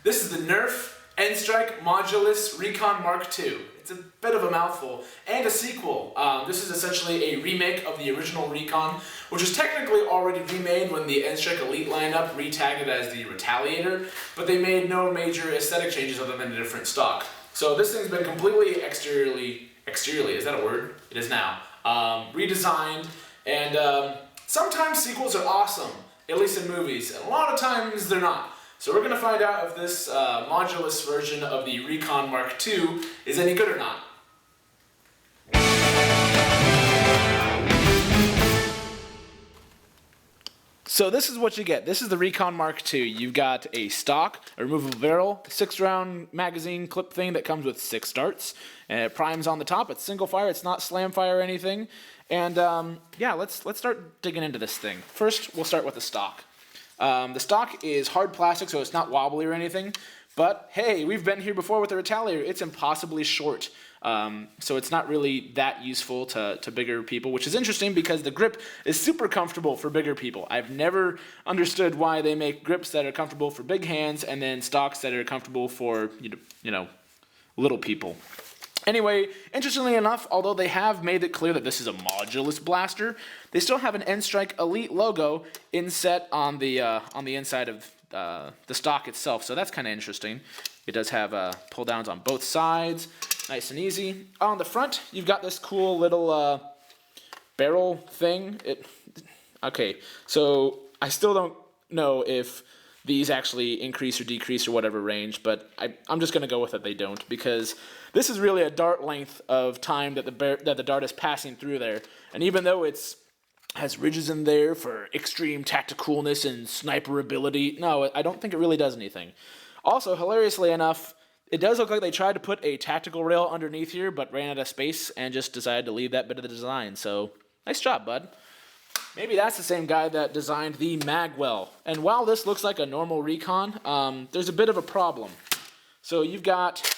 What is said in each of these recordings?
This is the Nerf N-Strike Modulus Recon Mark II. It's a bit of a mouthful, and a sequel. This is essentially a remake of the original Recon, which was technically already remade when the N-Strike Elite lineup retagged it as the Retaliator, but they made no major aesthetic changes other than a different stock. So this thing's been completely exteriorly, is that a word? It is now. Redesigned, and sometimes sequels are awesome, at least in movies, and a lot of times they're not. So we're going to find out if this modulus version of the Recon Mark II is any good or not. So this is what you get. This is the Recon Mark II. You've got a stock, a removable barrel, 6-round magazine clip thing that comes with 6 darts, and it primes on the top. It's single fire. It's not slam fire or anything. And yeah, let's start digging into this thing. First, we'll start with the stock. The stock is hard plastic, so it's not wobbly or anything. But hey, we've been here before with the Retaliator. It's impossibly short. So it's not really that useful to bigger people, which is interesting because the grip is super comfortable for bigger people. I've never understood why they make grips that are comfortable for big hands and then stocks that are comfortable for, you know, little people. Anyway, interestingly enough, although they have made it clear that this is a modulus blaster, they still have an N-Strike Elite logo inset on the inside of the stock itself, so that's kind of interesting. It does have pull downs on both sides, nice and easy. On the front, you've got this cool little barrel thing. Okay, so I still don't know if these actually increase or decrease or whatever range, but I'm just going to go with it they don't, because this is really a dart length of time that the dart is passing through there. And even though it has ridges in there for extreme tacticalness and sniper ability, no, I don't think it really does anything. Also, hilariously enough, it does look like they tried to put a tactical rail underneath here, but ran out of space and just decided to leave that bit of the design. So, nice job, bud. Maybe that's the same guy that designed the magwell. And while this looks like a normal Recon, there's a bit of a problem. So you've got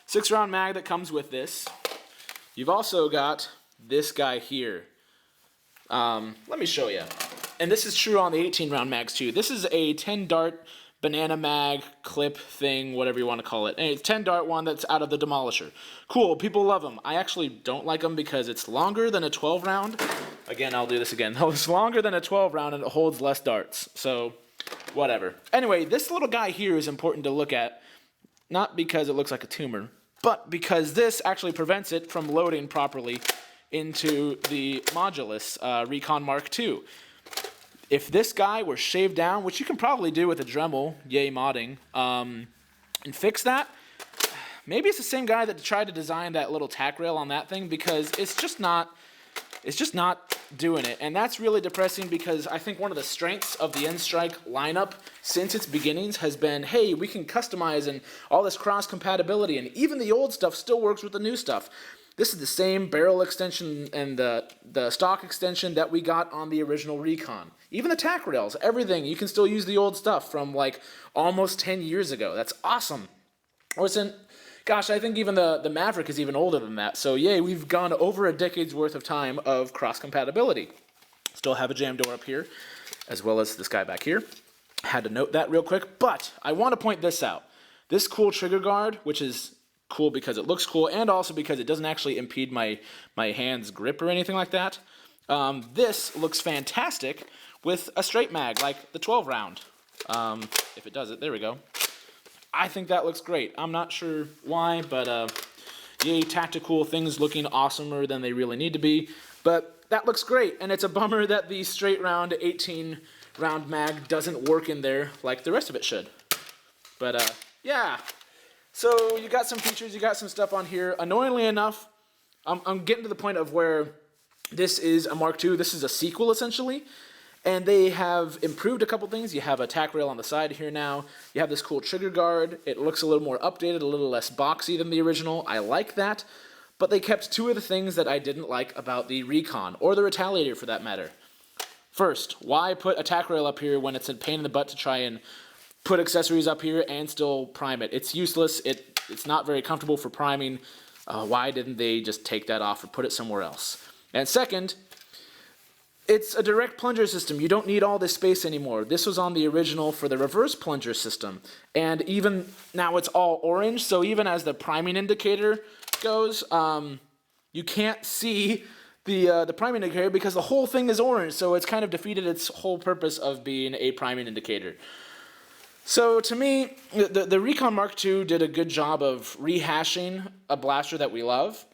6-round mag that comes with this. You've also got this guy here. Let me show you. And this is true on the 18-round mags too. This is a 10-dart banana mag clip thing, whatever you want to call it. And it's a 10-dart one that's out of the Demolisher. Cool, people love them. I actually don't like them because it's longer than a 12-round. Again, I'll do this again. It's longer than a 12-round and it holds less darts. So, whatever. Anyway, this little guy here is important to look at. Not because it looks like a tumor, but because this actually prevents it from loading properly into the modulus Recon Mark II. If this guy were shaved down, which you can probably do with a Dremel, yay modding, and fix that, maybe it's the same guy that tried to design that little tack rail on that thing, because it's just not doing it. And that's really depressing because I think one of the strengths of the N-Strike lineup since its beginnings has been, hey, we can customize and all this cross-compatibility, and even the old stuff still works with the new stuff. This is the same barrel extension and the stock extension that we got on the original Recon. Even the tack rails, everything, you can still use the old stuff from like almost 10 years ago. That's awesome. Gosh, I think even the Maverick is even older than that. So yay, we've gone over a decade's worth of time of cross-compatibility. Still have a jam door up here, as well as this guy back here. Had to note that real quick, but I want to point this out. This cool trigger guard, which is cool because it looks cool, and also because it doesn't actually impede my hand's grip or anything like that. This looks fantastic with a straight mag, like the 12-round. If it does it, there we go. I think that looks great. I'm not sure why, but yay, tactical things looking awesomer than they really need to be. But that looks great, and it's a bummer that the straight round 18-round mag doesn't work in there like the rest of it should. But yeah. So you got some features, you got some stuff on here. Annoyingly enough, I'm getting to the point of where this is a Mark II. This is a sequel, essentially. And they have improved a couple things. You have a tack rail on the side here now. You have this cool trigger guard. It looks a little more updated, a little less boxy than the original. I like that. But they kept 2 of the things that I didn't like about the Recon, or the Retaliator for that matter. First, why put a tack rail up here when it's a pain in the butt to try and put accessories up here and still prime it? It's useless. It's not very comfortable for priming. Why didn't they just take that off or put it somewhere else? And second, It's a direct plunger system. You don't need all this space anymore. This was on the original for the reverse plunger system. And even now it's all orange, so even as the priming indicator goes, you can't see the priming indicator because the whole thing is orange, so it's kind of defeated its whole purpose of being a priming indicator. So to me, the Recon Mark II did a good job of rehashing a blaster that we love,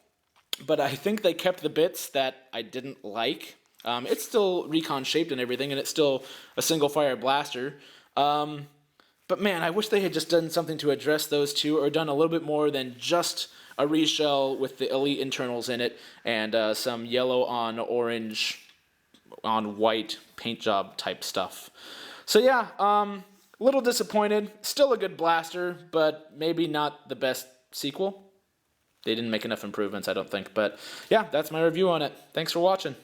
but I think they kept the bits that I didn't like. It's still Recon shaped and everything, and it's still a single fire blaster. But man, I wish they had just done something to address those two, or done a little bit more than just a reshell with the Elite internals in it and some yellow on orange on white paint job type stuff. So yeah, a little disappointed. Still a good blaster, but maybe not the best sequel. They didn't make enough improvements, I don't think. But yeah, that's my review on it. Thanks for watching.